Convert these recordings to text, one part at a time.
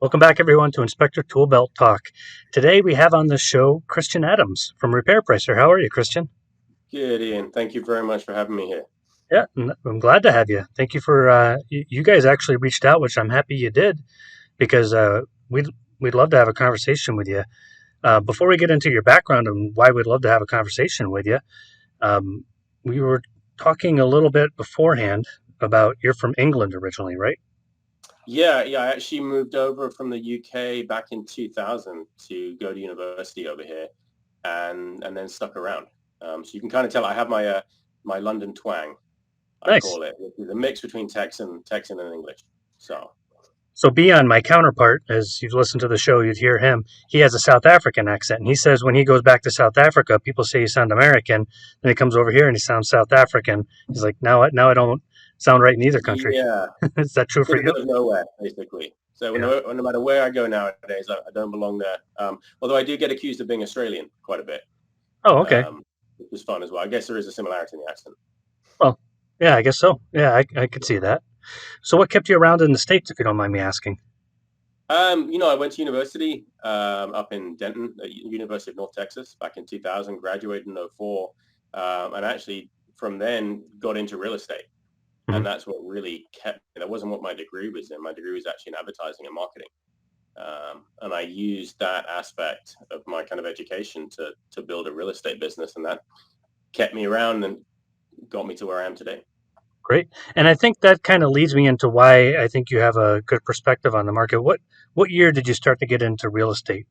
Welcome back, everyone, to Inspector Toolbelt Talk. Today we have on the show Christian Adams from Repair Pricer. How are you, Christian? Good, Ian. Thank you very much for having me here. Yeah, I'm glad to have you. Thank you for you guys actually reached out, which I'm happy you did, because we'd love to have a conversation with you. Before we get into your background and why we'd love to have a conversation with you, um, we were talking a little bit beforehand about you're from England originally, right? Yeah. I actually moved over from the UK back in 2000 to go to university over here, and then stuck around. So you can kind of tell I have my London twang, I Nice. call it, which is a mix between Texan and English. So So Beon, my counterpart, as you've listened to the show, you'd hear him. He has a South African accent, and he says when he goes back to South Africa, people say you sound American. Then he comes over here and he sounds South African. He's like, now I don't sound right in either country. yeah, Is that true in for the you? middle of nowhere, basically. So Yeah. no matter where I go nowadays, I don't belong there. Although I do get accused of being Australian quite a bit, Oh, okay. um, which is fun as well. I guess there is a similarity in the accent. Well, yeah, I guess so. Yeah, I could see that. So what kept you around in the States, if you don't mind me asking? I went to university up in Denton, University of North Texas, back in 2000, graduated in '04, and actually from then got into real estate. Hmm. And that's what really kept me. That wasn't what my degree was in. My degree was actually in advertising and marketing. And I used that aspect of my kind of education to build a real estate business, and that kept me around and got me to where I am today. Great. And I think that kind of leads me into why I think you have a good perspective on the market. What year did you start to get into real estate?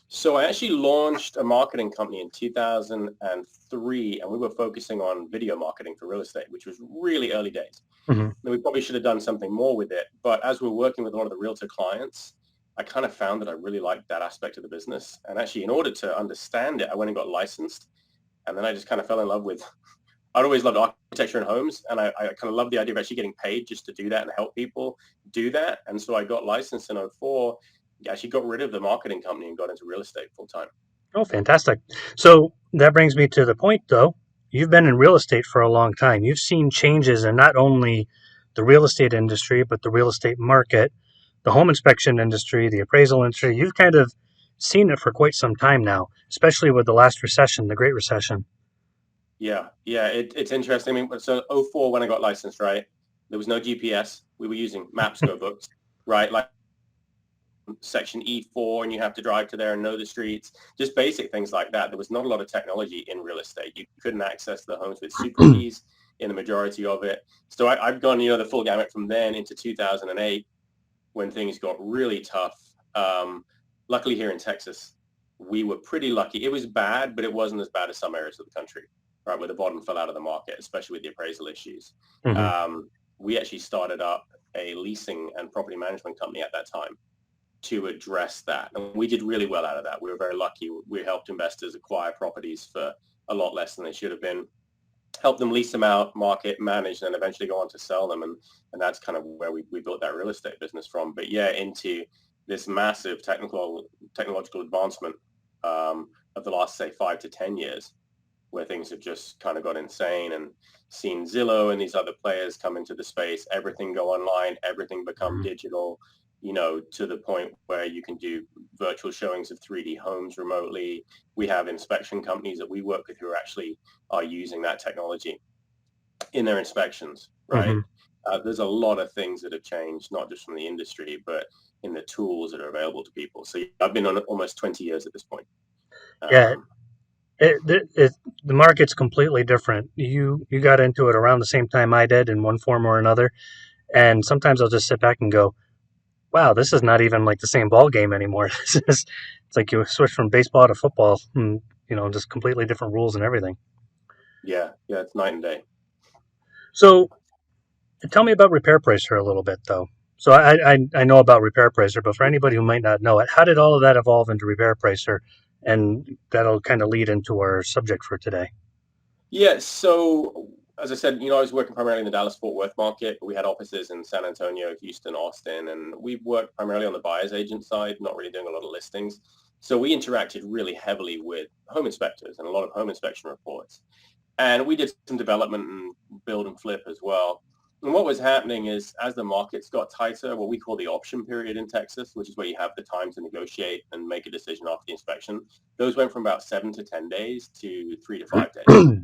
So I actually launched a marketing company in 2003, and we were focusing on video marketing for real estate, which was really early days. Hmm. And we probably should have done something more with it. But as we're working with a lot of the realtor clients, I kind of found that I really liked that aspect of the business. And actually, in order to understand it, I went and got licensed. And then I just kind of fell in love with, I'd always loved architecture and homes. And I kind of loved the idea of actually getting paid just to do that and help people do that. And so I got licensed in '04, actually got rid of the marketing company and got into real estate full time. Oh, fantastic. So that brings me to the point, though. You've been in real estate for a long time. You've seen changes in not only the real estate industry, but the real estate market, the home inspection industry, the appraisal industry. You've kind of seen it for quite some time now, especially with the last recession, the Great Recession. Yeah. It's interesting. I mean, so '04 when I got licensed, right? There was no GPS. We were using maps, go books, right? Like section E4 and you have to drive to there and know the streets, just basic things like that. There was not a lot of technology in real estate. You couldn't access the homes with super keys in the majority of it. So I've gone, the full gamut from then into 2008 when things got really tough. Luckily here in Texas, we were pretty lucky. It was bad, but it wasn't as bad as some areas of the country, right, where the bottom fell out of the market, especially with the appraisal issues. Hmm. We actually started up a leasing and property management company at that time to address that. And we did really well out of that. We were very lucky. We helped investors acquire properties for a lot less than they should have been, help them lease them out, market, manage, and then eventually go on to sell them. And that's kind of where we built that real estate business from. But yeah, into this massive technological advancement of the last, say, 5 to 10 years, where things have just kind of got insane and seen Zillow and these other players come into the space, everything go online, everything become Hmm. digital, to the point where you can do virtual showings of 3D homes remotely. We have inspection companies that we work with who actually are using that technology in their inspections, right? Hmm. There's a lot of things that have changed, not just from the industry, but in the tools that are available to people. So I've been on almost 20 years at this point. Yeah, Um, the market's completely different. You got into it around the same time I did in one form or another, and sometimes I'll just sit back and go, wow, this is not even like the same ball game anymore. It's like you switch from baseball to football, and just completely different rules and everything. yeah, it's night and day. So tell me about Repair Pricer a little bit, though. So I know about Repair Pricer, but for anybody who might not know it, how did all of that evolve into Repair Pricer? And that'll kind of lead into our subject for today. Yeah, so as I said, I was working primarily in the Dallas-Fort Worth market, but we had offices in San Antonio, Houston, Austin, and we worked primarily on the buyer's agent side, not really doing a lot of listings. So we interacted really heavily with home inspectors and a lot of home inspection reports. And we did some development and build and flip as well. And what was happening is as the markets got tighter, what we call the option period in Texas, which is where you have the time to negotiate and make a decision after the inspection, those went from about 7 to 10 days to 3 to 5 days.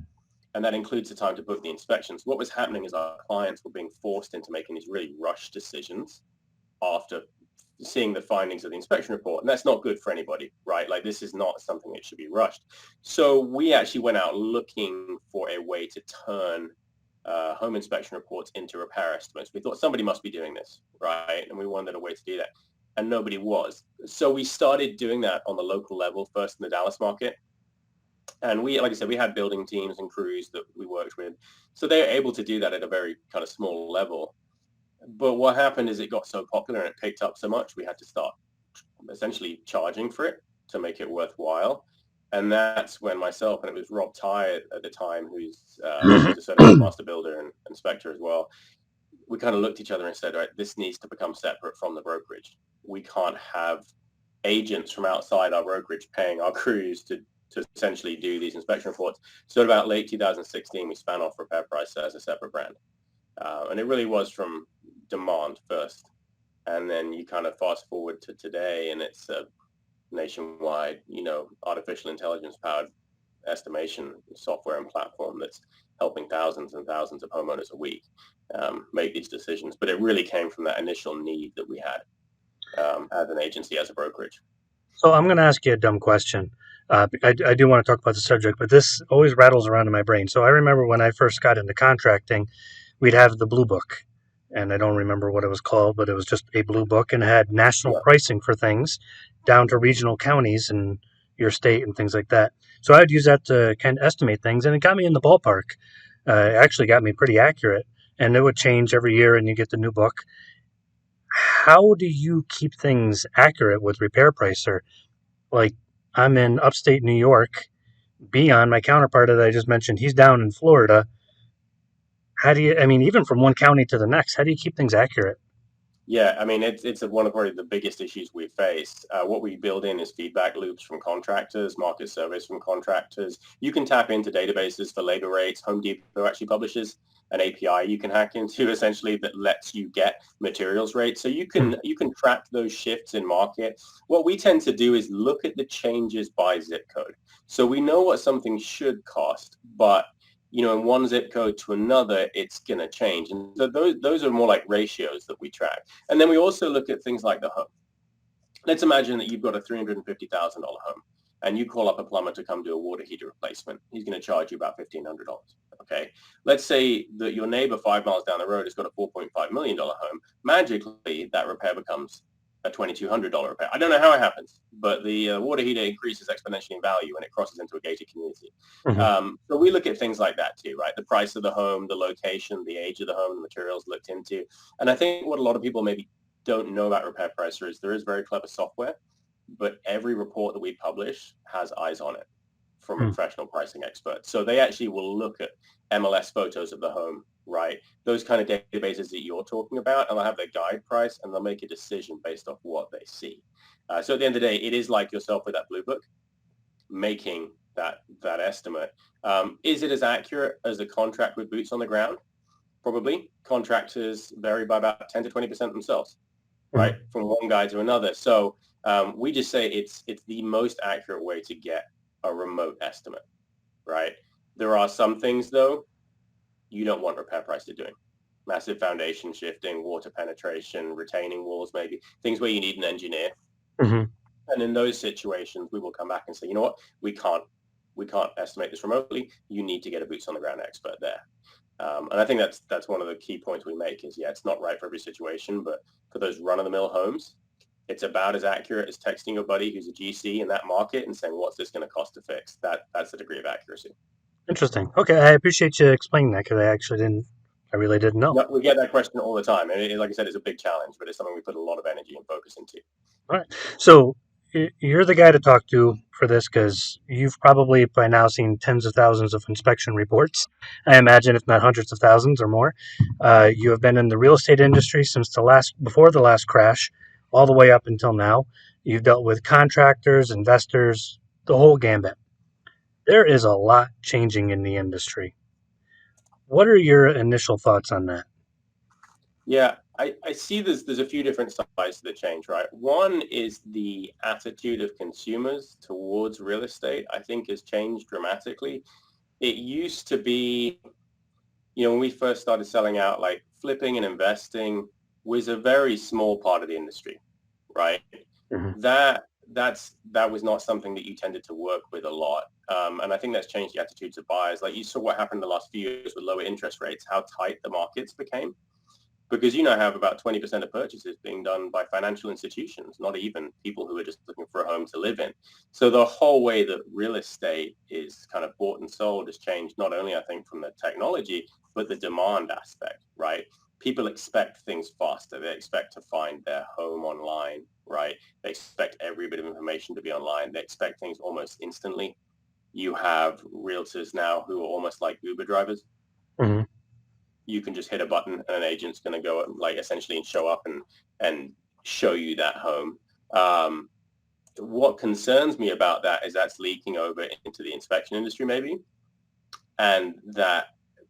And that includes the time to book the inspections. What was happening is our clients were being forced into making these really rushed decisions after seeing the findings of the inspection report. And that's not good for anybody, right? Like this is not something that should be rushed. So we actually went out looking for a way to turn home inspection reports into repair estimates. We thought somebody must be doing this, right? And we wanted a way to do that. And nobody was. So we started doing that on the local level, first in the Dallas market. And we, like I said, we had building teams and crews that we worked with. So they were able to do that at a very kind of small level. But what happened is it got so popular and it picked up so much, we had to start essentially charging for it to make it worthwhile. And that's when myself, and it was Rob Ty at the time, who's a certified master builder and inspector as well, we kind of looked at each other and said, all right, this needs to become separate from the brokerage. We can't have agents from outside our brokerage paying our crews to essentially do these inspection reports. So about late 2016, we span off Repair Price as a separate brand. And it really was from demand first. And then you kind of fast forward to today, and it's a nationwide, artificial intelligence powered estimation software and platform that's helping thousands and thousands of homeowners a week make these decisions. But it really came from that initial need that we had as an agency, as a brokerage. So I'm going to ask you a dumb question. I do want to talk about the subject, but this always rattles around in my brain. So I remember when I first got into contracting, we'd have the blue book, and I don't remember what it was called, but it was just a blue book and it had national pricing for things down to regional counties and your state and things like that. So I'd use that to kind of estimate things, and it got me in the ballpark. It actually got me pretty accurate, and it would change every year, and you get the new book. How do you keep things accurate with Repair Pricer? Like, I'm in upstate New York. Beon, my counterpart that I just mentioned, he's down in Florida. How do you, I mean, even from one county to the next, how do you keep things accurate? Yeah, I mean, it's one of probably the biggest issues we face. What we build in is feedback loops from contractors, market surveys from contractors. You can tap into databases for labor rates. Home Depot actually publishes an API you can hack into essentially that lets you get materials rates. So you can track those shifts in market. What we tend to do is look at the changes by zip code. So we know what something should cost, but in one zip code to another, it's going to change. And so those are more like ratios that we track. And then we also look at things like the home. Let's imagine that you've got a $350,000 home and you call up a plumber to come do a water heater replacement. He's going to charge you about $1,500. Okay. Let's say that your neighbor 5 miles down the road has got a $4.5 million home. Magically, that repair becomes a $2,200 repair. I don't know how it happens, but the water heater increases exponentially in value when it crosses into a gated community. So we look at things like that too, right? The price of the home, the location, the age of the home, the materials looked into. And I think what a lot of people maybe don't know about Repair Pricer is there is very clever software, but every report that we publish has eyes on it from a professional pricing expert. So they actually will look at MLS photos of the home, right? Those kind of databases that you're talking about, and they'll have their guide price, and they'll make a decision based off what they see. So at the end of the day, it is like yourself with that blue book, making that estimate. Is it as accurate as a contract with boots on the ground? Probably. Contractors vary by about 10 to 20% themselves, right? From one guy to another. So we just say it's the most accurate way to get a remote estimate, right? There are some things, though, you don't want Repair Pricer doing. Massive foundation shifting, water penetration, retaining walls, maybe things where you need an engineer. And in those situations, we will come back and say, you know what, we can't estimate this remotely. You need to get a boots on the ground expert there. And I think that's one of the key points we make is, it's not right for every situation, but for those run-of-the-mill homes, it's about as accurate as texting your buddy who's a GC in that market and saying, what's this going to cost to fix? That's the degree of accuracy. Interesting. Okay, I appreciate you explaining that because I really didn't know. No, we get that question all the time. And like I said, it's a big challenge, but it's something we put a lot of energy and focus into. All right. So you're the guy to talk to for this because you've probably by now seen tens of thousands of inspection reports. I imagine, if not hundreds of thousands or more. You have been in the real estate industry since before the last crash, all the way up until now. You've dealt with contractors, investors, the whole gambit. There is a lot changing in the industry. What are your initial thoughts on that? Yeah, I see there's a few different sides to the change, right? One is the attitude of consumers towards real estate, I think has changed dramatically. It used to be, when we first started selling out, like flipping and investing was a very small part of the industry, right? Hmm. That was not something that you tended to work with a lot. And I think that's changed the attitudes of buyers. Like you saw what happened in the last few years with lower interest rates, how tight the markets became because you now have about 20% of purchases being done by financial institutions, not even people who are just looking for a home to live in. So the whole way that real estate is kind of bought and sold has changed, not only I think from the technology, but the demand aspect, right? People expect things faster. They expect to find their home online, right? They expect every bit of information to be online. They expect things almost instantly. You have realtors now who are almost like Uber drivers. Hmm. You can just hit a button and an agent's going to go like essentially and show up and show you that home. Um, what concerns me about that is that's leaking over into the inspection industry maybe, and that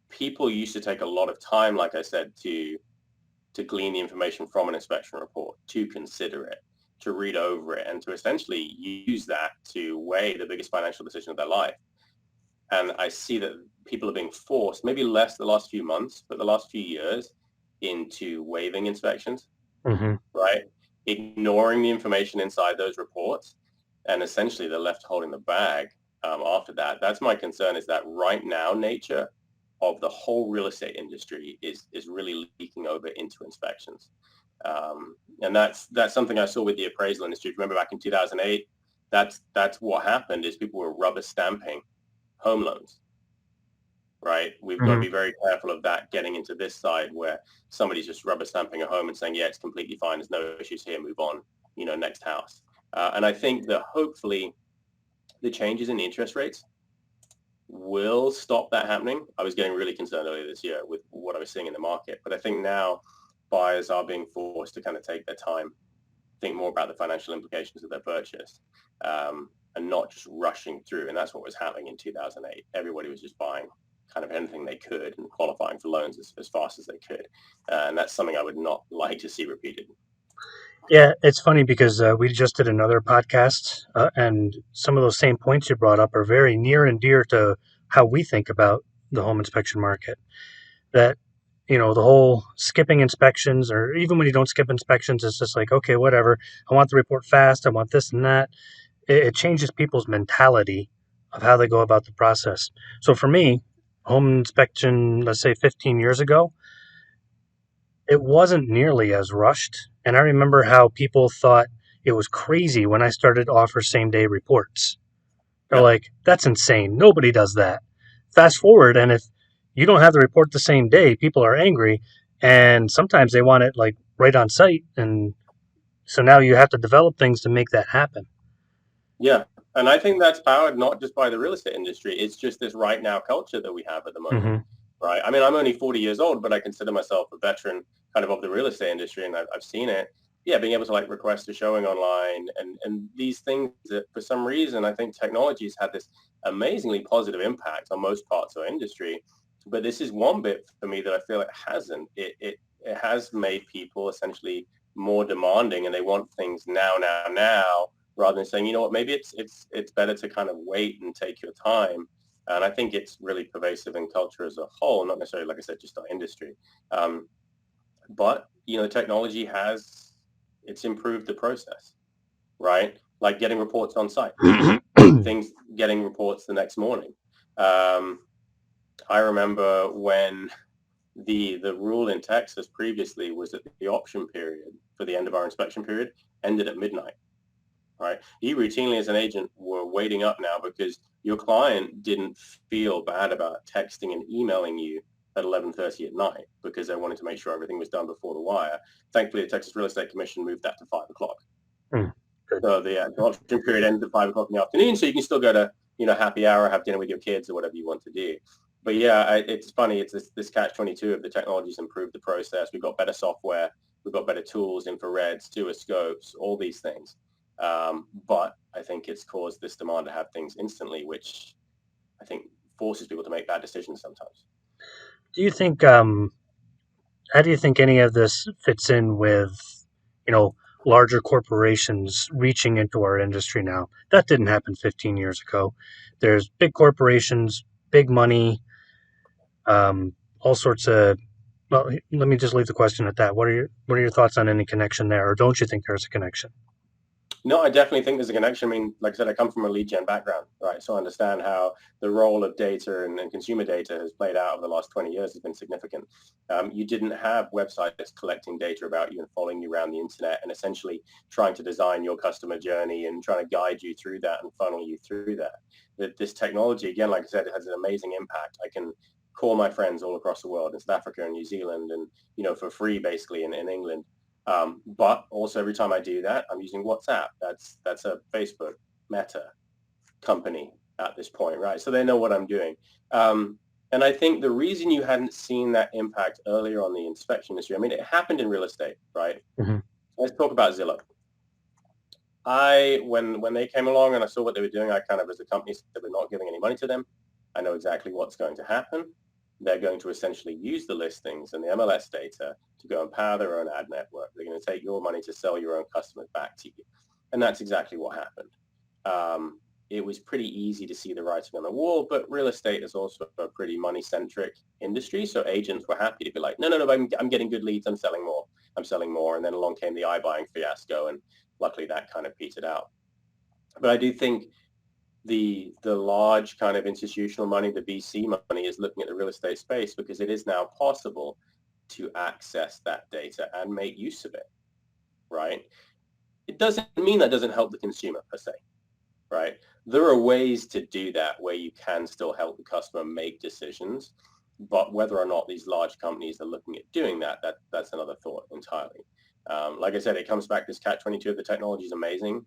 people used to take a lot of time, like I said, to glean the information from an inspection report, to consider it, to read over it, and to essentially use that to weigh the biggest financial decision of their life. And I see that people are being forced, maybe less the last few months, but the last few years, into waiving inspections, Hmm. right? Ignoring the information inside those reports, and essentially they're left holding the bag after that. That's my concern, is that right now nature of the whole real estate industry is really leaking over into inspections. And that's something I saw with the appraisal industry. Remember back in 2008, that's what happened is people were rubber stamping home loans, right? We've got to Hmm. be very careful of that getting into this side where somebody's just rubber stamping a home and saying, yeah, it's completely fine. There's no issues here. Move on, next house. And I think that hopefully the changes in the interest rates will stop that happening. I was getting really concerned earlier this year with what I was seeing in the market, but I think now buyers are being forced to kind of take their time, think more about the financial implications of their purchase, and not just rushing through. And that's what was happening in 2008. Everybody was just buying kind of anything they could and qualifying for loans as fast as they could. And that's something I would not like to see repeated. Yeah, it's funny because we just did another podcast, and some of those same points you brought up are very near and dear to how we think about the home inspection market. That, the whole skipping inspections, or even when you don't skip inspections, it's just like, okay, whatever. I want the report fast. I want this and that. It changes people's mentality of how they go about the process. So for me, home inspection, let's say 15 years ago, it wasn't nearly as rushed. And I remember how people thought it was crazy when I started to offer same day reports. They're Yeah. like, that's insane. Nobody does that. Fast forward, and if you don't have the report the same day, people are angry. And sometimes they want it like right on site. And so now you have to develop things to make that happen. Yeah. And I think that's powered not just by the real estate industry. It's just this right now culture that we have at the moment, Hmm. right? I mean, I'm only 40 years old, but I consider myself a veteran kind of the real estate industry, and I've seen it. Yeah, being able to like request a showing online and these things that for some reason I think technology has had this amazingly positive impact on most parts of our industry. But this is one bit for me that I feel it hasn't. It has made people essentially more demanding, and they want things now, now, now, rather than saying, you know what, maybe it's better to kind of wait and take your time. And I think it's really pervasive in culture as a whole, not necessarily, like I said, just our industry. But technology has it's improved the process, right? Like getting reports on site, things getting reports the next morning. Um, I remember when the rule in Texas previously was that the option period for the end of our inspection period ended at midnight, right? You routinely as an agent were waiting up now because your client didn't feel bad about texting and emailing you at 11:30 at night because they wanted to make sure everything was done before the wire. Thankfully, the Texas Real Estate Commission moved that to 5 o'clock. Good. So the option period ends at 5 o'clock in the afternoon, so you can still go to happy hour, have dinner with your kids, or whatever you want to do. But yeah, it's funny. It's this catch-22 of the technology's improved the process. We've got better software, we've got better tools, infrareds, scopes, all these things. But I think it's caused this demand to have things instantly, which I think forces people to make bad decisions sometimes. Do you think, how do you think any of this fits in with, you know, larger corporations reaching into our industry now? That didn't happen 15 years ago. There's big corporations, big money, all sorts of. Well, let me just leave the question at that. What are your thoughts on any connection there, or don't you think there's a connection? No, I definitely think there's a connection. I mean, like I said, I come from a lead gen background, right? So I understand how the role of data and consumer data has played out over the last 20 years has been significant. You didn't have websites collecting data about you and following you around the internet and essentially trying to design your customer journey and trying to guide you through that and funnel you through that. That this technology, again, like I said, it has an amazing impact. I can call my friends all across the world in South Africa and New Zealand and, for free, basically, in England. But also every time I do that, I'm using WhatsApp. That's a Facebook Meta company at this point, right? So they know what I'm doing. And I think the reason you hadn't seen that impact earlier on the inspection industry, I mean, it happened in real estate, right? Mm-hmm. Let's talk about Zillow. When they came along and I saw what they were doing, I kind of, as a company, said we're not giving any money to them. I know exactly what's going to happen. They're going to essentially use the listings and the MLS data to go and power their own ad network. They're going to take your money to sell your own customers back to you. And that's exactly what happened. It was pretty easy to see the writing on the wall, but real estate is also a pretty money-centric industry. So agents were happy to be like, no, I'm getting good leads. I'm selling more. And then along came the iBuying fiasco. And luckily that kind of petered out. But I do think the large kind of institutional money, the VC money, is looking at the real estate space because it is now possible to access that data and make use of it, right? It doesn't mean that doesn't help the consumer per se, right? There are ways to do that where you can still help the customer make decisions, but whether or not these large companies are looking at doing that's another thought entirely. Like I said, it comes back to this catch-22 of the technology is amazing.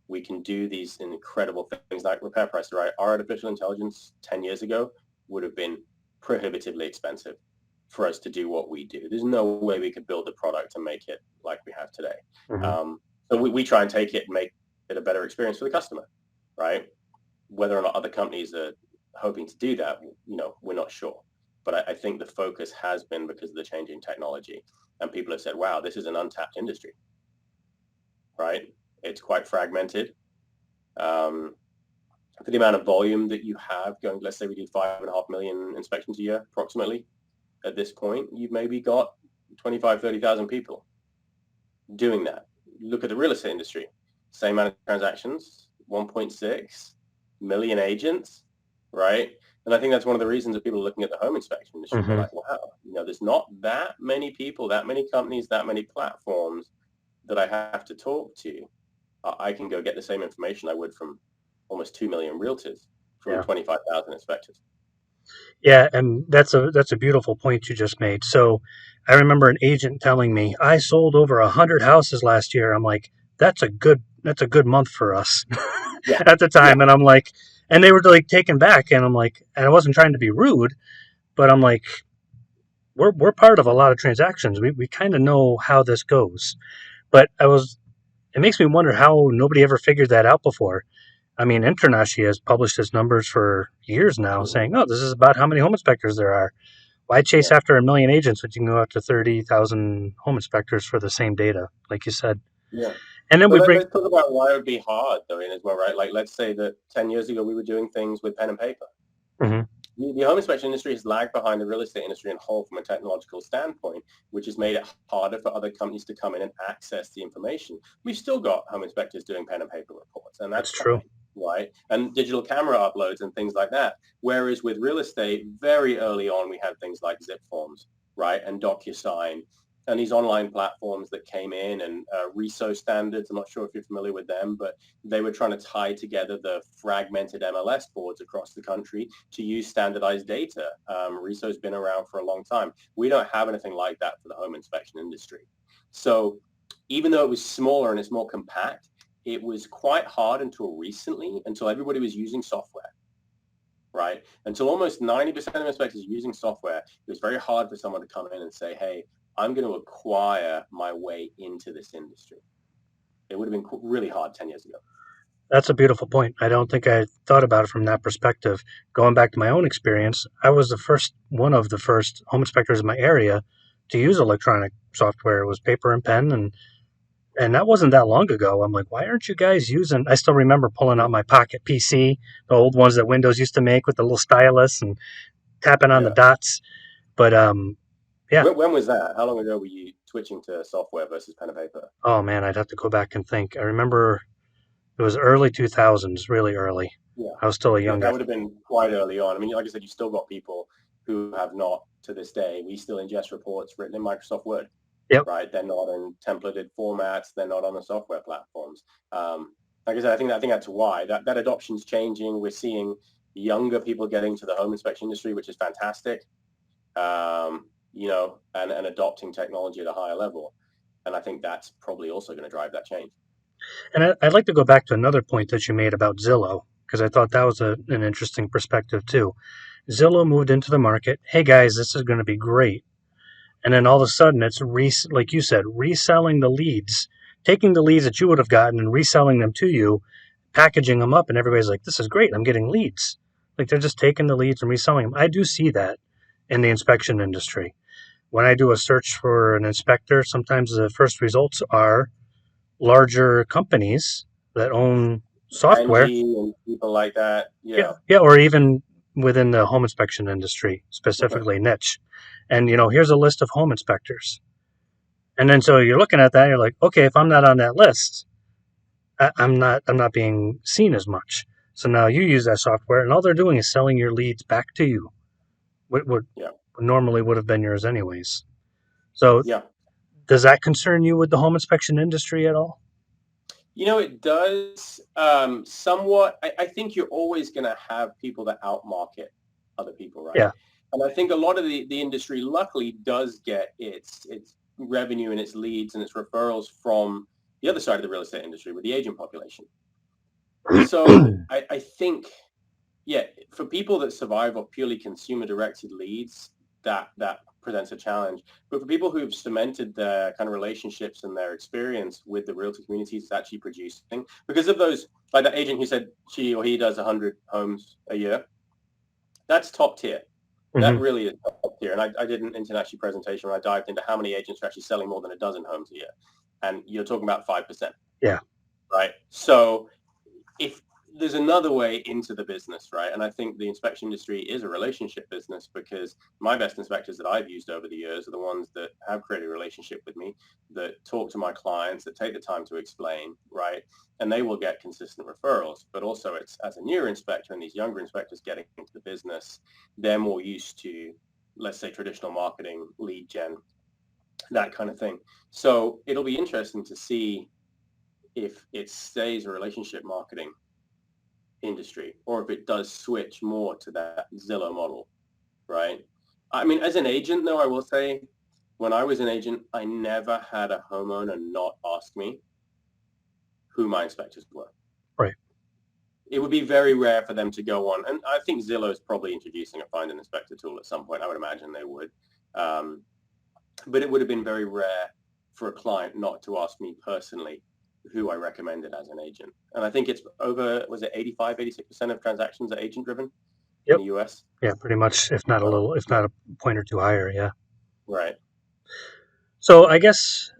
We can do these incredible things like repair price, right? Our artificial intelligence 10 years ago would have been prohibitively expensive for us to do what we do. There's no way we could build a product and make it like we have today. Mm-hmm. So we try and take it and make it a better experience for the customer, right? Whether or not other companies are hoping to do that, we're not sure. But I think the focus has been because of the changing technology. And people have said, wow, this is an untapped industry, right? It's quite fragmented. For the amount of volume that you have going, let's say we do 5.5 million inspections a year, approximately. At this point, you've maybe got 25, 30,000 people doing that. Look at the real estate industry. Same amount of transactions, 1.6 million agents, right? And I think that's one of the reasons that people are looking at the home inspection industry. Mm-hmm. They're like, wow, there's not that many people, that many companies, that many platforms that I have to talk to. I can go get the same information I would from almost 2 million realtors from Yeah. 25,000 inspectors. Yeah, and that's a beautiful point you just made. So I remember an agent telling me I sold over 100 houses last year. I'm like, that's a good month for us Yeah, at the yeah, time. And I'm like, and they were like taken back, and I'm like, and I wasn't trying to be rude, but I'm like, we're part of a lot of transactions. We kind of know how this goes. But it makes me wonder how nobody ever figured that out before. I mean, Internashi has published its numbers for years now, mm-hmm. saying, "Oh, this is about how many home inspectors there are. Why chase Yeah, after a million agents when you can go up to 30,000 home inspectors for the same data, like you said?" yeah. And then So we bring. let's talk about why it would be hard, though, in as well, right? Like, let's say that 10 years ago we were doing things with pen and paper. Mhm. The home inspection industry has lagged behind the real estate industry in whole from a technological standpoint, which has made it harder for other companies to come in and access the information. We've still got home inspectors doing pen and paper reports, and That's that's true. fine, right? And digital camera uploads and things like that. Whereas with real estate, very early on, we had things like zip forms, right? And DocuSign and these online platforms that came in and RISO standards. I'm not sure if you're familiar with them, but they were trying to tie together the fragmented MLS boards across the country to use standardized data. RISO's been around for a long time. We don't have anything like that for the home inspection industry. So even though it was smaller and it's more compact, it was quite hard until recently, until everybody was using software, right? Until almost 90% of inspectors using software, it was very hard for someone to come in and say, hey, I'm going to acquire my way into this industry. It would have been really hard 10 years ago. That's a beautiful point. I don't think I thought about it from that perspective. Going back to my own experience, I was one of the first home inspectors in my area to use electronic software. It was paper and pen, and that wasn't that long ago. I'm like, why aren't you guys using? I still remember pulling out Mm. my Pocket PC, the old ones that Windows used to make with the little stylus and tapping on the Yeah. dots. But yeah. When was that? How long ago were you switching to software versus pen and paper? Oh man, I'd have to go back and think. I remember it was early 2000s, really early. Yeah. I was still a Yeah, young that guy. would have been quite early on. I mean, like I said, you still got people who have not to this day. We still ingest reports written in Microsoft Word, Yep. right? They're not in templated formats. They're not on the software platforms. Like I said, I think that's why that adoption's changing. We're seeing younger people getting to the home inspection industry, which is fantastic. And adopting technology at a higher level. And I think that's probably also going to drive that change. And I'd like to go back to another point that you made about Zillow, because I thought that was an interesting perspective too. Zillow moved into the market. Hey guys, this is going to be great. And then all of a sudden, it's like you said, reselling the leads, taking the leads that you would have gotten and reselling them to you, packaging them up, and everybody's like, "This is great! I'm getting leads." Like they're just taking the leads and reselling them. I do see that in the inspection industry. When I do a search for an inspector, sometimes the first results are larger companies that own software. Angie and people like that. Yeah, Yeah. yeah, or even within the home inspection industry, Okay. specifically niche. And here's a list of home inspectors. And then so you're looking at that, and you're like, okay, if I'm not on that list, I'm not being seen as much. So now you use that software, and all they're doing is selling your leads back to you, what Yeah. normally would have been yours anyways. So Yeah. does that concern you with the home inspection industry at all? It does somewhat. I think you're always going to have people that outmarket other people, right? Yeah. And I think a lot of the industry, luckily, does get its revenue and its leads and its referrals from the other side of the real estate industry with the agent population. So I think, yeah, for people that survive off purely consumer-directed leads, that presents a challenge. But for people who've cemented their kind of relationships and their experience with the realtor communities it's actually producing, because of those, like that agent who said she or he does 100 homes a year, that's top tier. That Hmm. really is top tier. And I did an international presentation where I dived into how many agents are actually selling more than a dozen homes a year. And you're talking about 5%, Yeah. right? So if there's another way into the business, right? And I think the inspection industry is a relationship business because my best inspectors that I've used over the years are the ones that have created a relationship with me, that talk to my clients, that take the time to explain, right? And they will get consistent referrals. But also it's as a newer inspector and these younger inspectors getting into the business, they're more used to, let's say, traditional marketing, lead gen, that kind of thing. So it'll be interesting to see if it stays a relationship marketing industry or if it does switch more to that Zillow model, right? I mean, as an agent, though, I will say when I was an agent, I never had a homeowner not ask me who my inspectors were. Right. It would be very rare for them to go on. And I think Zillow is probably introducing a find an inspector tool at some point. I would imagine they would. Um, but it would have been very rare for a client not to ask me personally who I recommended as an agent. And I think it's over, was it 85, 86% of transactions are agent driven in Yep. the US? Yeah, pretty much, if not a So, little, if not a point or two higher. Yeah. right. So I guess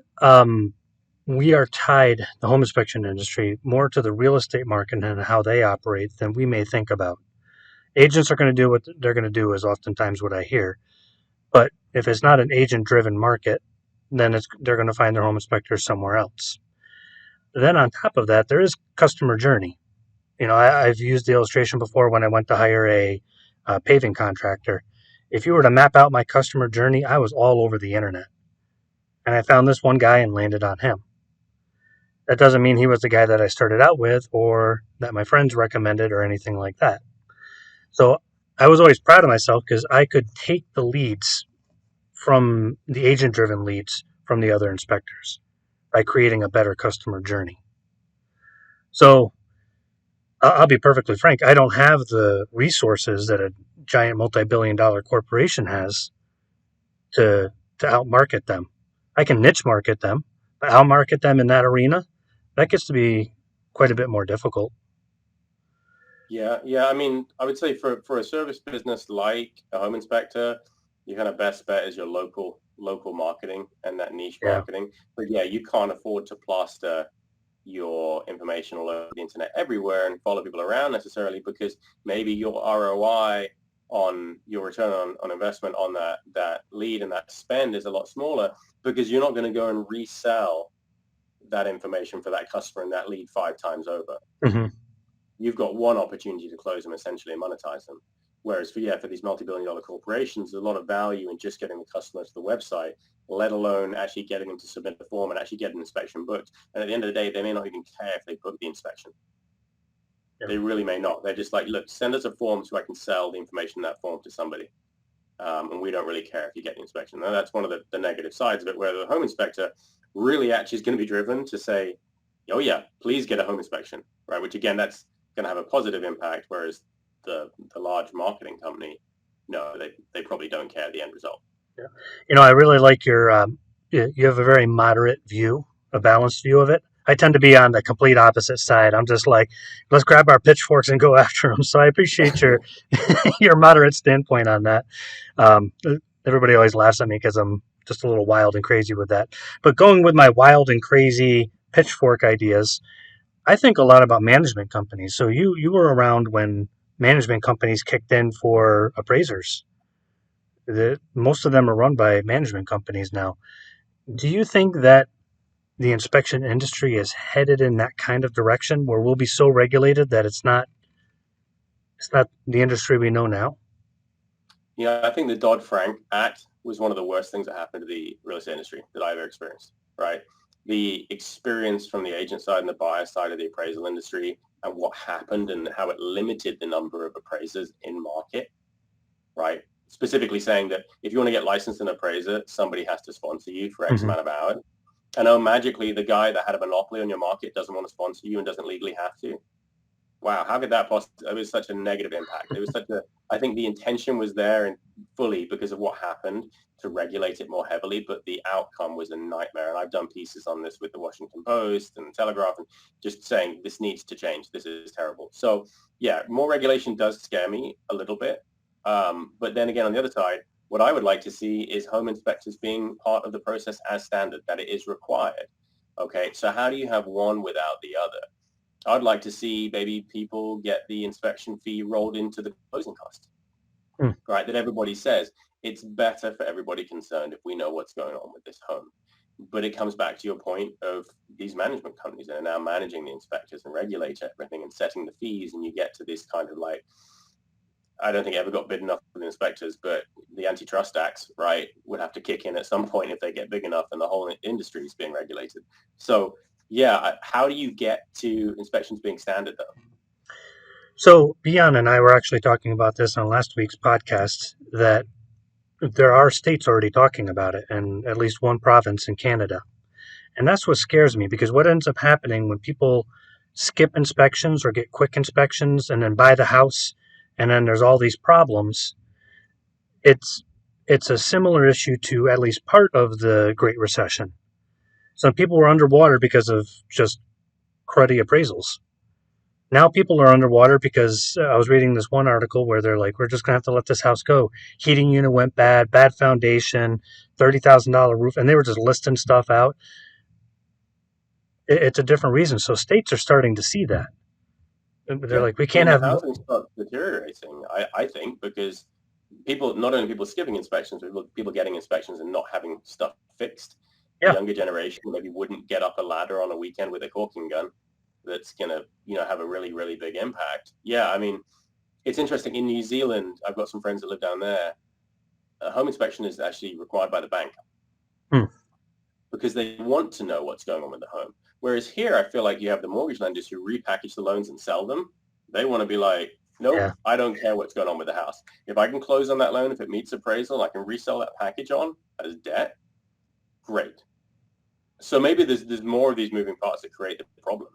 we are tied, the home inspection industry, more to the real estate market and how they operate than we may think about. Agents are going to do what they're going to do, is oftentimes what I hear. But if it's not an agent driven market, then they're going to find their home inspectors somewhere else. Then on top of that, there is customer journey. I've used the illustration before when I went to hire a paving contractor. If you were to map out my customer journey, I was all over the internet. And I found this one guy and landed on him. That doesn't mean he was the guy that I started out with or that my friends recommended or anything like that. So I was always proud of myself because I could take the leads from the agent driven leads from the other inspectors by creating a better customer journey. So I'll be perfectly frank, I don't have the resources that a giant multi-billion-dollar corporation has to to outmarket them. I can niche market them, but outmarket them in that arena, that gets to be quite a bit more difficult. Yeah. Yeah. I mean, I would say for a service business like a home inspector, your kind of best bet is your local. local marketing and that niche Yeah. marketing. But yeah, you can't afford to plaster your information all over the internet everywhere and follow people around necessarily, because maybe your ROI on your return on investment on that lead and that spend is a lot smaller, because you're not going to go and resell that information for that customer and that lead 5 times over. Hmm. You've got one opportunity to close them essentially and monetize them. Whereas for these multi-billion-dollar corporations, there's a lot of value in just getting the customer to the website, let alone actually getting them to submit the form and actually get an inspection booked. And at the end of the day, they may not even care if they book the inspection. Yeah. They really may not. They're just like, look, send us a form so I can sell the information in that form to somebody. And we don't really care if you get the inspection. Now, that's one of the negative sides of it, where the home inspector really actually is going to be driven to say, oh yeah, please get a home inspection, right? Which again, that's going to have a positive impact, whereas the large marketing company, no, they probably don't care the end result. Yeah. I really like your, you have a very moderate view, a balanced view of it. I tend to be on the complete opposite side. I'm just like, let's grab our pitchforks and go after them. So I appreciate your your moderate standpoint on that. Um, Everybody always laughs at me because I'm just a little wild and crazy with that. But going with my wild and crazy pitchfork ideas, I think a lot about management companies. So you were around when management companies kicked in for appraisers. Most of them are run by management companies now. Do you think that the inspection industry is headed in that kind of direction where we'll be so regulated that it's not the industry we know now? I think the Dodd-Frank Act was one of the worst things that happened to the real estate industry that I ever experienced, right? The experience from the agent side and the buyer side of the appraisal industry, and what happened and how it limited the number of appraisers in market, right? Specifically saying that if you want to get licensed an appraiser, somebody has to sponsor you for X Mm-hmm. amount of hours. And oh, magically, the guy that had a monopoly on your market doesn't want to sponsor you and doesn't legally have to. Wow, how could that possibly? It was such a negative impact. It was such a. I think the intention was there and fully because of what happened to regulate it more heavily, but the outcome was a nightmare. And I've done pieces on this with the Washington Post and Telegraph, and just saying this needs to change. This is terrible. So yeah, more regulation does scare me a little bit. But then again, on the other side, what I would like to see is home inspectors being part of the process as standard, that it is required. Okay, so how do you have one without the other? I'd like to see maybe people get the inspection fee rolled into the closing cost, Mm. right? That everybody says it's better for everybody concerned if we know what's going on with this home. But it comes back to your point of these management companies that are now managing the inspectors and regulate everything and setting the fees. And you get to this kind of like, I don't think it ever got big enough for the inspectors, but the antitrust acts, right, would have to kick in at some point if they get big enough and the whole industry is being regulated. So yeah, how do you get to inspections being standard though? So Bian and I were actually talking about this on last week's podcast that there are states already talking about it, and at least one province in Canada. And that's what scares me because what ends up happening when people skip inspections or get quick inspections and then buy the house and then there's all these problems, it's it's a similar issue to at least part of the Great Recession. Some people were underwater because of just cruddy appraisals. Now people are underwater because I was reading this one article where they're like, we're just going to have to let this house go. Heating unit went bad, bad foundation, $30,000 roof, and they were just listing stuff out. It's a different reason. So states are starting to see that. They're Yeah, like, we I can't mean the have. housing stock deteriorating. I think because people, not only people skipping inspections, but people getting inspections and not having stuff fixed. The Yeah. younger generation maybe wouldn't get up a ladder on a weekend with a caulking gun. That's gonna have a really really big impact. Yeah, I mean it's interesting. In New Zealand, I've got some friends that live down there. A home inspection is actually required by the bank Hmm. because they want to know what's going on with the home. Whereas here, I feel like you have the mortgage lenders who repackage the loans and sell them. They want to be like, nope, Yeah. I don't care what's going on with the house. If I can close on that loan, if it meets appraisal, I can resell that package on as debt. Great. So maybe there's more of these moving parts that create the problem,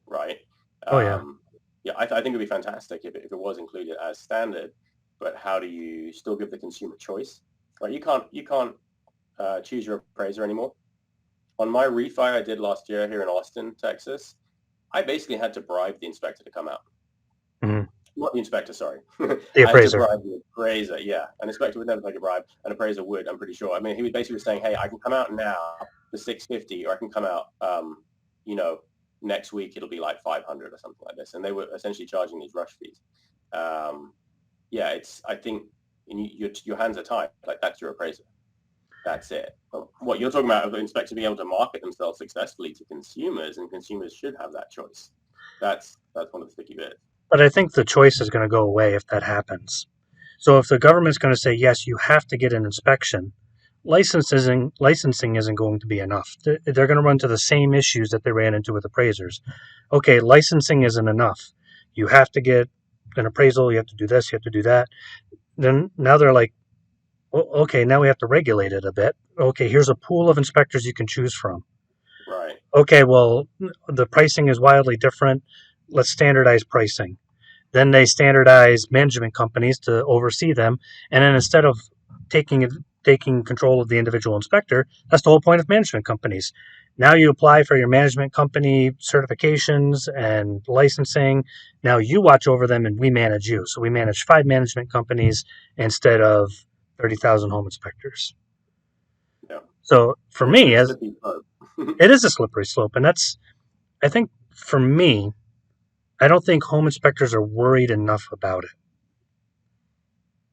right? Oh, yeah. Um, yeah, I think it'd be fantastic if it was included as standard. But how do you still give the consumer choice? Right? You can't choose your appraiser anymore. On my refi I did last year here in Austin, Texas, I basically had to bribe the inspector to come out. Hmm. Not the inspector, sorry. The I had to appraiser. bribe the appraiser. Yeah, an inspector would never take a bribe. An appraiser would, I'm pretty sure. I mean, he was basically saying, "Hey, I can come out now for 650, or I can come out, you know, next week it'll be like 500 or something like this." And they were essentially charging these rush fees. Yeah, I think your hands are tied. Like that's your appraiser. That's it. But what you're talking about, the inspector being able to market themselves successfully to consumers, and consumers should have that choice. That's one of the sticky bits. But I think the choice is going to go away if that happens. So if the government's going to say, yes, you have to get an inspection, licensing isn't going to be enough. They're going to run into the same issues that they ran into with appraisers. Okay, licensing isn't enough. You have to get an appraisal. You have to do this. You have to do that. Then now they're like, well, okay, now we have to regulate it a bit. Okay, here's a pool of inspectors you can choose from. Right. Okay, well, the pricing is wildly different. Let's standardize pricing. Then they standardize management companies to oversee them. And then instead of taking taking control of the individual inspector, that's the whole point of management companies. Now you apply for your management company certifications and licensing. Now you watch over them and we manage you. So we manage 5 management companies instead of 30,000 home inspectors. Yeah. So for It's me, a as slippery slope. it is a slippery slope, and that's I think for me, I don't think home inspectors are worried enough about it.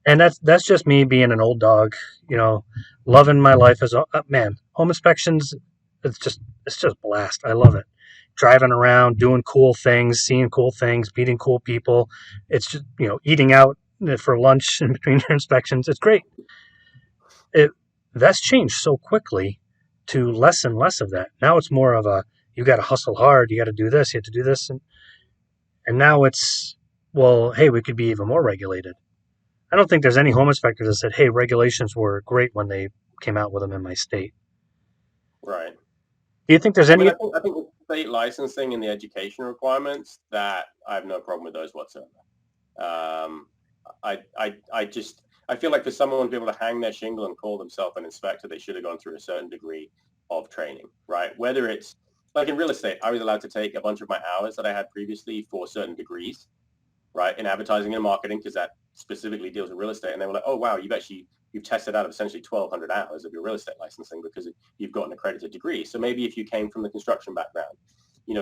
And that's just me being an old dog, you know, loving my life as a man. Home inspections, it's just blast. I love it. Driving around, doing cool things, seeing cool things, meeting cool people. It's just eating out for lunch in between your inspections. It's great. It That's changed so quickly to less and less of that. Now it's more of a you got to hustle hard. You got to do this. You have to do this, and now it's well, hey, we could be even more regulated. I don't think there's any home inspector that said, "Hey, regulations were great when they came out with them in my state." Right. Do you think there's I mean, any? I think with state licensing and the education requirements, that I have no problem with those whatsoever. Um, I feel like for someone to be able to hang their shingle and call themselves an inspector, they should have gone through a certain degree of training, right? Whether it's like in real estate, I was allowed to take a bunch of my hours that I had previously for certain degrees, right, in advertising and marketing, because that specifically deals with real estate. And they were like, oh, wow, you've tested out of essentially 1,200 hours of your real estate licensing because you've got an accredited degree. So maybe if you came from the construction background,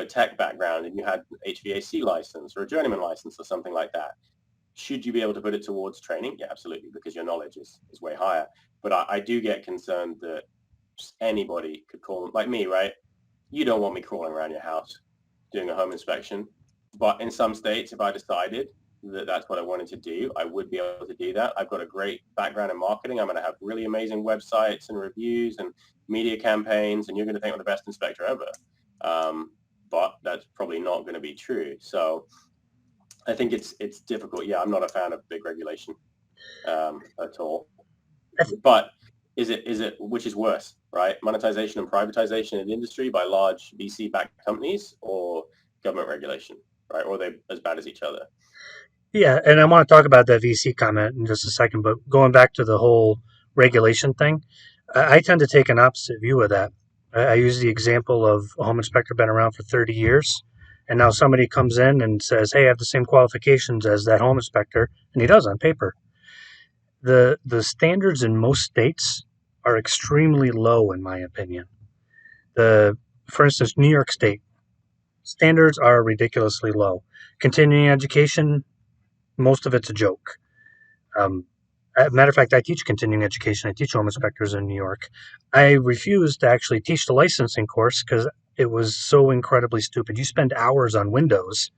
tech background, and you had an HVAC license or a journeyman license or something like that, should you be able to put it towards training? Yeah, absolutely, because your knowledge is way higher. But I do get concerned that just anybody could call them, like me, right? You don't want me crawling around your house doing a home inspection. But in some states, if I decided that that's what I wanted to do, I would be able to do that. I've got a great background in marketing. I'm going to have really amazing websites and reviews and media campaigns, and you're going to think I'm the best inspector ever. But that's probably not going to be true. So I think it's difficult. Yeah, I'm not a fan of big regulation at all. But is it which is worse, right? Monetization and privatization in the industry by large VC-backed companies, or government regulation, right? Or are they as bad as each other? Yeah, and I want to talk about that VC comment in just a second. But going back to the whole regulation thing, I tend to take an opposite view of that. I use the example of a home inspector been around for 30 years, and now somebody comes in and says, "Hey, I have the same qualifications as that home inspector," and he does on paper. The standards in most states are extremely low, in my opinion. The For instance, New York State standards are ridiculously low. Continuing education, most of it's a joke. Um, as a matter of fact, I teach continuing education. I teach home inspectors in New York. I refused to actually teach the licensing course because it was so incredibly stupid. You spend hours on Windows,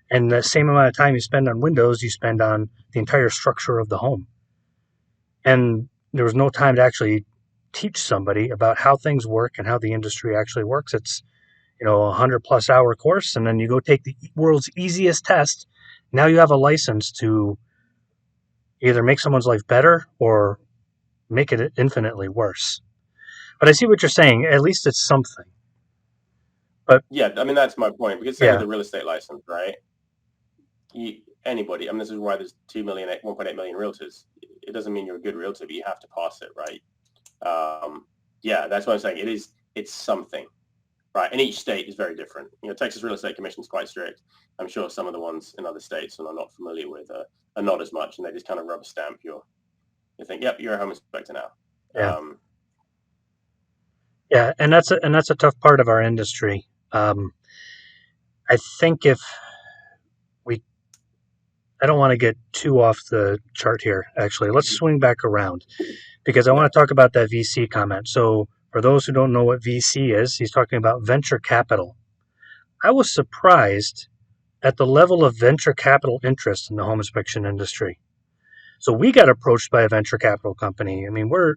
and the same amount of time you spend on Windows, you spend on the entire structure of the home. And there was no time to actually teach somebody about how things work and how the industry actually works. It's 100+ hour course, and then you go take the world's easiest test. Now you have a license to either make someone's life better or make it infinitely worse. But I see what you're saying. At least it's something. But Yeah, I mean that's my point. Because same with yeah, the real estate license, right? Anybody. I mean, this is why there's 1.8 million realtors. It doesn't mean you're a good realtor, but you have to pass it, right? Yeah, that's what I'm saying. It's something. right? And each state is very different. Texas Real Estate Commission is quite strict. I'm sure some of the ones in other states, and I'm not familiar with, are not as much, and they just kind of rubber stamp you think, yep, you're a home inspector now. Yeah. Yeah, and that's a tough part of our industry. I think if we, I don't want to get too off the chart here. Actually, let's swing back around because I Yeah. want to talk about that VC comment. So, for those who don't know what VC is, he's talking about venture capital. I was surprised at the level of venture capital interest in the home inspection industry. So we got approached by a venture capital company. We're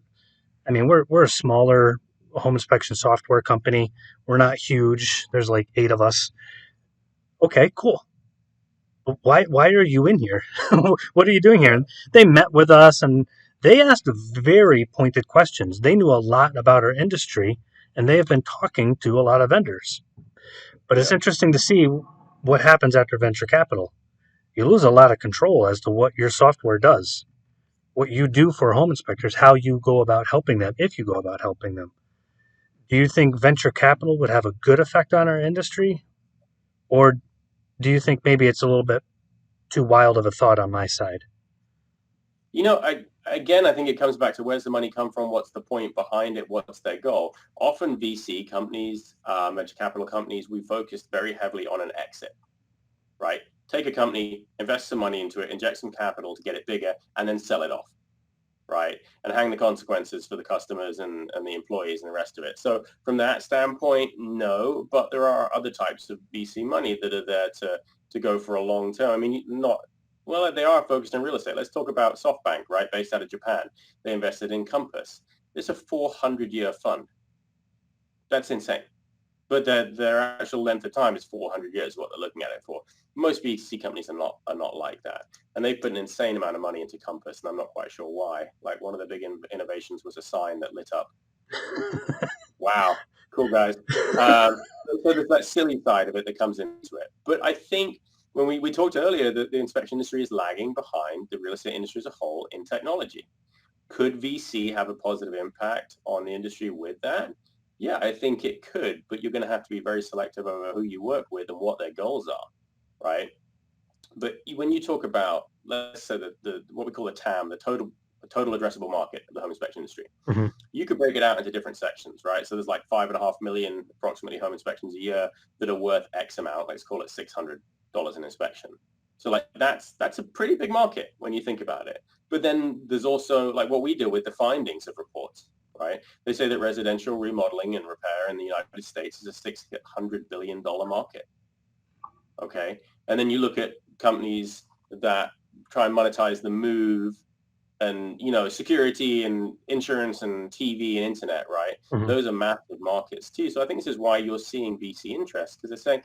a smaller home inspection software company. We're not huge. There's like 8 of us. Okay, cool. Why are you in here? What are you doing here? Yeah. And they met with us and they asked very pointed questions. They knew a lot about our industry and they have been talking to a lot of vendors. But it's Yeah. interesting to see what happens after venture capital. You lose a lot of control as to what your software does, what you do for home inspectors, how you go about helping them, if you go about helping them. Do you think venture capital would have a good effect on our industry? Or do you think maybe it's a little bit too wild of a thought on my side? I think it comes back to where's the money come from? What's the point behind it? What's their goal? Often VC companies, venture capital companies, we focused very heavily on an exit, right? Take a company, invest some money into it, inject some capital to get it bigger, and then sell it off, right? And hang the consequences for the customers and the employees and the rest of it. So from that standpoint, no, but there are other types of VC money that are there to go for a long term. I mean, they are focused on real estate. Let's talk about SoftBank, right? Based out of Japan. They invested in Compass. It's a 400-year fund. That's insane. But their actual length of time is 400 years, what they're looking at it for. Most VC companies are not like that. And they put an insane amount of money into Compass, and I'm not quite sure why. Like one of the big innovations was a sign that lit up. Wow, cool guys. So there's that silly side of it that comes into it. But I think when we talked earlier that the inspection industry is lagging behind the real estate industry as a whole in technology. Could VC have a positive impact on the industry with that? Yeah, I think it could, but you're going to have to be very selective over who you work with and what their goals are, right? But when you talk about, let's say the what we call the TAM, the total addressable market of the home inspection industry, Mm-hmm. you could break it out into different sections, right? So there's like 5.5 million approximately home inspections a year that are worth X amount. Let's call it $600 an inspection. So like that's a pretty big market when you think about it. But then there's also like what we do with the findings of reports, right? They say that residential remodeling and repair in the United States is a $600 billion market. Okay. And then you look at companies that try and monetize the move and, security and insurance and TV and internet, right? Mm-hmm. Those are massive markets too. So I think this is why you're seeing VC interest because they're saying,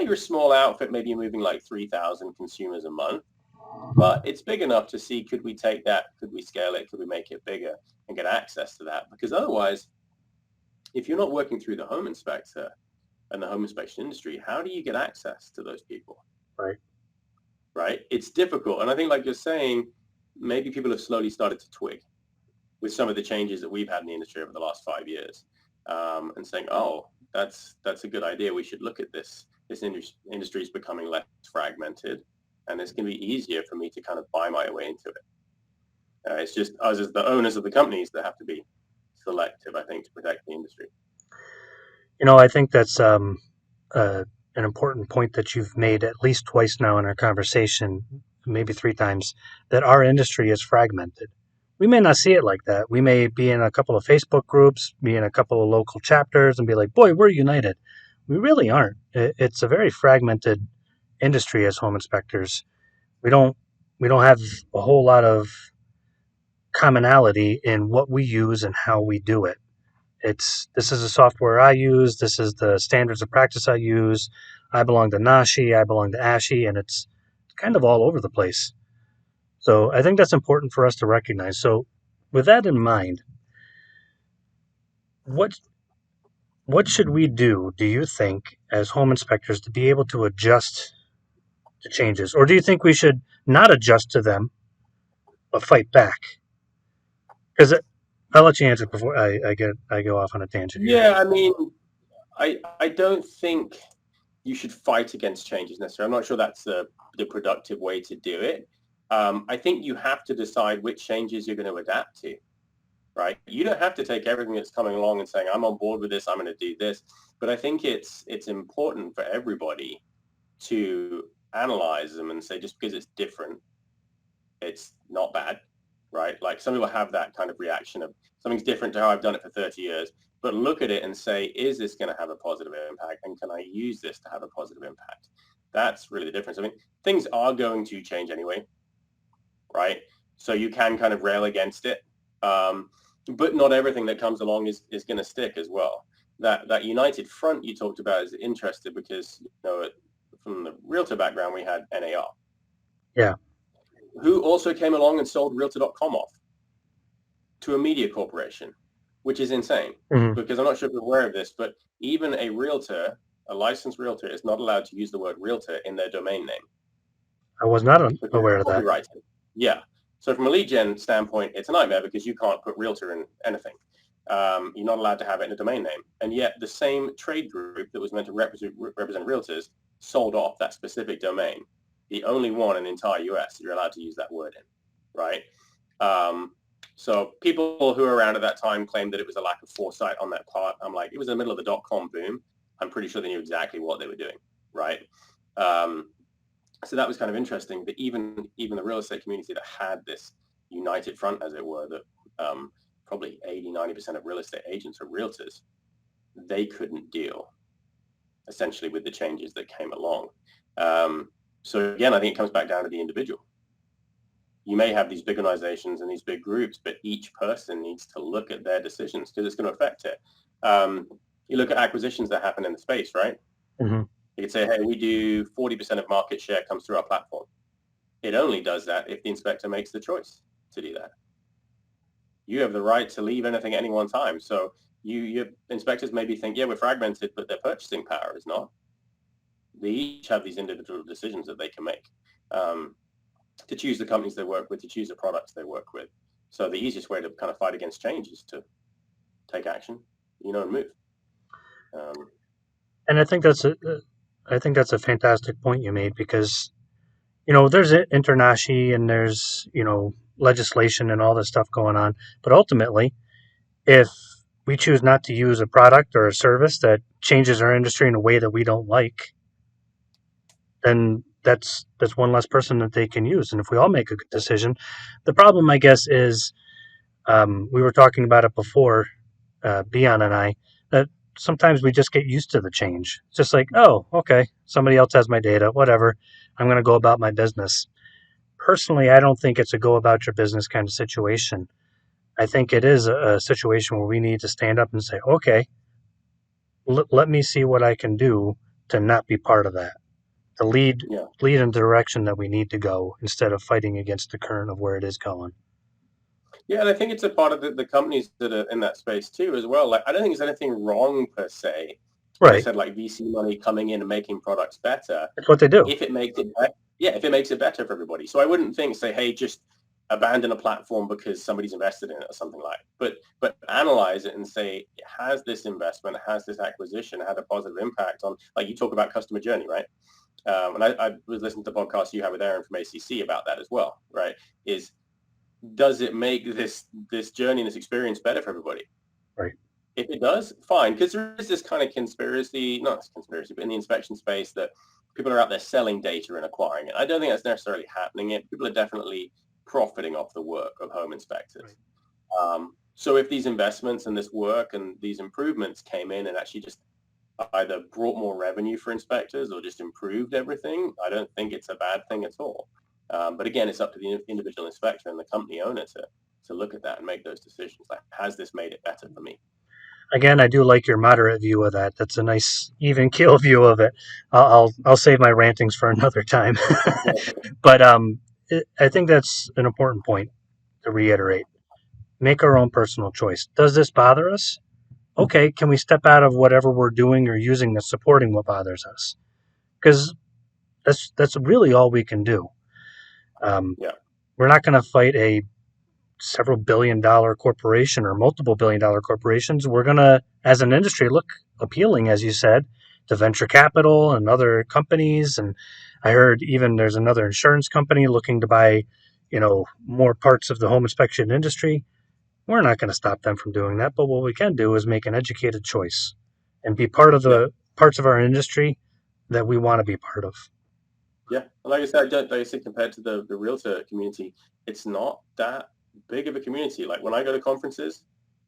you're a small outfit, maybe you're moving like 3,000 consumers a month, but it's big enough to see, could we take that? Could we scale it? Could we make it bigger and get access to that? Because otherwise, if you're not working through the home inspector and the home inspection industry, how do you get access to those people? Right. Right? It's difficult. And I think like you're saying, maybe people have slowly started to twig with some of the changes that we've had in the industry over the last 5 years and saying, oh, that's a good idea. We should look at this. This industry is becoming less fragmented and it's going to be easier for me to kind of buy my way into it. It's just us as the owners of the companies that have to be selective, I think, to protect the industry. I think that's an important point that you've made at least twice now in our conversation, maybe 3 times, that our industry is fragmented. We may not see it like that. We may be in a couple of Facebook groups, be in a couple of local chapters, and be like, boy, we're united. We really aren't. It's a very fragmented industry as home inspectors. We don't have a whole lot of commonality in what we use and how we do it. This is the software I use, this is the standards of practice I use. I belong to Nashi, I belong to Ashi, and it's kind of all over the place. So I think that's important for us to recognize. So with that in mind, what should we do you think, as home inspectors to be able to adjust to changes? Or do you think we should not adjust to them, but fight back? Because I'll let you answer before I go off on a tangent here. Yeah, I mean, I don't think you should fight against changes necessarily. I'm not sure that's the productive way to do it. I think you have to decide which changes you're going to adapt to, right? You don't have to take everything that's coming along and saying, I'm on board with this, I'm going to do this. But I think it's important for everybody to analyze them and say, just because it's different, it's not bad, right? Like some people have that kind of reaction of something's different to how I've done it for 30 years, but look at it and say, is this going to have a positive impact? And can I use this to have a positive impact? That's really the difference. I mean, things are going to change anyway, right? So you can kind of rail against it. But not everything that comes along is going to stick as well. That united front you talked about is interesting because, from the realtor background, we had NAR, Yeah. who also came along and sold realtor.com off to a media corporation, which is insane. Mm-hmm. Because I'm not sure if you're aware of this, but even a realtor, a licensed realtor, is not allowed to use the word realtor in their domain name I was not because aware it's of that. copyrighted. Yeah. So from a lead gen standpoint, it's a nightmare because you can't put realtor in anything. You're not allowed to have it in a domain name. And yet the same trade group that was meant to represent realtors sold off that specific domain. The only one in the entire US you're allowed to use that word in, right? So people who were around at that time claimed that it was a lack of foresight on that part. I'm like, it was in the middle of the dot-com boom. I'm pretty sure they knew exactly what they were doing, right? So that was kind of interesting that even the real estate community that had this united front, as it were, that probably 80-90% of real estate agents are realtors, they couldn't deal essentially with the changes that came along. So again, I think it comes back down to the individual. You may have these big organizations and these big groups, but each person needs to look at their decisions because it's going to affect it. You look at acquisitions that happen in the space, right? Mm-hmm. You could say, hey, we do 40% of market share comes through our platform. It only does that if the inspector makes the choice to do that. You have the right to leave anything at any one time. So your inspectors maybe think, yeah, we're fragmented, but their purchasing power is not. They each have these individual decisions that they can make to choose the companies they work with, to choose the products they work with. So the easiest way to kind of fight against change is to take action, and move. And I think that's a fantastic point you made because there's international and there's legislation and all this stuff going on, but ultimately, if we choose not to use a product or a service that changes our industry in a way that we don't like, then that's one less person that they can use. And if we all make a good decision, the problem, I guess, is we were talking about it before, Beon and I, that sometimes we just get used to the change. It's just like, oh, okay, somebody else has my data, whatever. I'm going to go about my business. Personally, I don't think it's a go about your business kind of situation. I think it is a situation where we need to stand up and say, okay, let me see what I can do to not be part of that, to Yeah. lead in the direction that we need to go instead of fighting against the current of where it is going. Yeah, and I think it's a part of the companies that are in that space too, as well. Like, I don't think there's anything wrong per se. As I Right. said, like VC money coming in and making products better, That's what they do. if it makes it, yeah, if it makes it better for everybody. So I wouldn't say, hey, just abandon a platform because somebody's invested in it or something like. But analyze it and say, has this investment, has this acquisition had a positive impact on? Like you talk about customer journey, right? And I was listening to the podcast you have with Aaron from ACC about that as well, right? Does it make this journey and this experience better for everybody? Right. If it does, fine, because there is this kind of conspiracy, not conspiracy, but in the inspection space that people are out there selling data and acquiring it. I don't think that's necessarily happening yet. People are definitely profiting off the work of home inspectors. Right. So if these investments and this work and these improvements came in and actually just either brought more revenue for inspectors or just improved everything, I don't think it's a bad thing at all. But again, it's up to the individual inspector and the company owner to look at that and make those decisions. Like, has this made it better for me? Again, I do like your moderate view of that. That's a nice even keel view of it. I'll save my rantings for another time. But I think that's an important point to reiterate. Make our own personal choice. Does this bother us? Okay, can we step out of whatever we're doing or using that's supporting what bothers us? Because that's really all we can do. Yeah. We're not going to fight a several $1 billion corporation or multiple $1 billion corporations. We're going to as an industry look appealing, as you said, to venture capital and other companies. And I heard even there's another insurance company looking to buy, more parts of the home inspection industry. We're not going to stop them from doing that, but what we can do is make an educated choice and be part of Yeah. the parts of our industry that we want to be part of. Yeah, and like I said, like I said, compared to the realtor community, it's not that big of a community. Like when I go to conferences,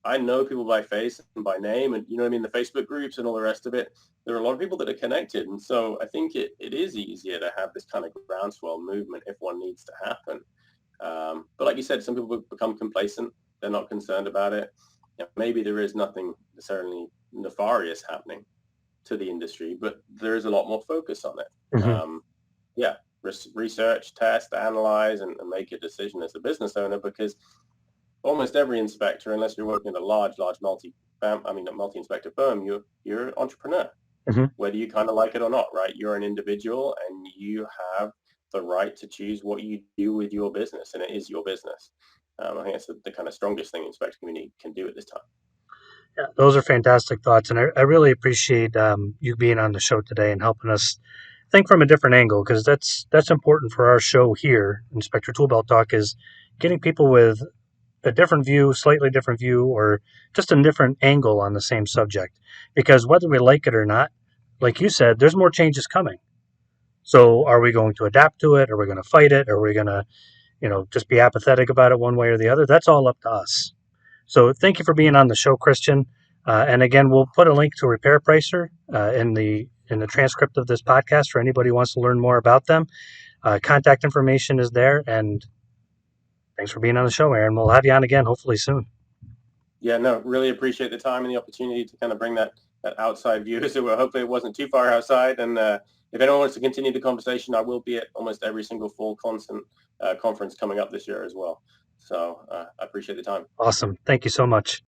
I know people by face and by name, and you know what I mean, the Facebook groups and all the rest of it. There are a lot of people that are connected, and so I think it is easier to have this kind of groundswell movement if one needs to happen. But like you said, some people become complacent; they're not concerned about it. Maybe there is nothing necessarily nefarious happening to the industry, but there is a lot more focus on it. Mm-hmm. Yeah, research, test, analyze, and make a decision as a business owner, because almost every inspector, unless you're working at a large multi-inspector firm, you're an entrepreneur, Mm-hmm. whether you kind of like it or not, right? You're an individual and you have the right to choose what you do with your business, and it is your business. I think that's the kind of strongest thing the inspector community can do at this time. Yeah, those are fantastic thoughts, and I really appreciate you being on the show today and helping us think from a different angle, because that's important for our show here, Inspector Toolbelt Talk, is getting people with a different view, slightly different view, or just a different angle on the same subject. Because whether we like it or not, like you said, there's more changes coming. So are we going to adapt to it? Are we going to fight it? Are we going to, just be apathetic about it one way or the other? That's all up to us. So thank you for being on the show, Christian. And again, we'll put a link to Repair Pricer in the transcript of this podcast for anybody who wants to learn more about them. Contact information is there. And thanks for being on the show, Aaron. We'll have you on again, hopefully soon. Yeah, no, really appreciate the time and the opportunity to kind of bring that outside view. So hopefully it wasn't too far outside. And if anyone wants to continue the conversation, I will be at almost every single full constant conference coming up this year as well. So I appreciate the time. Awesome. Thank you so much.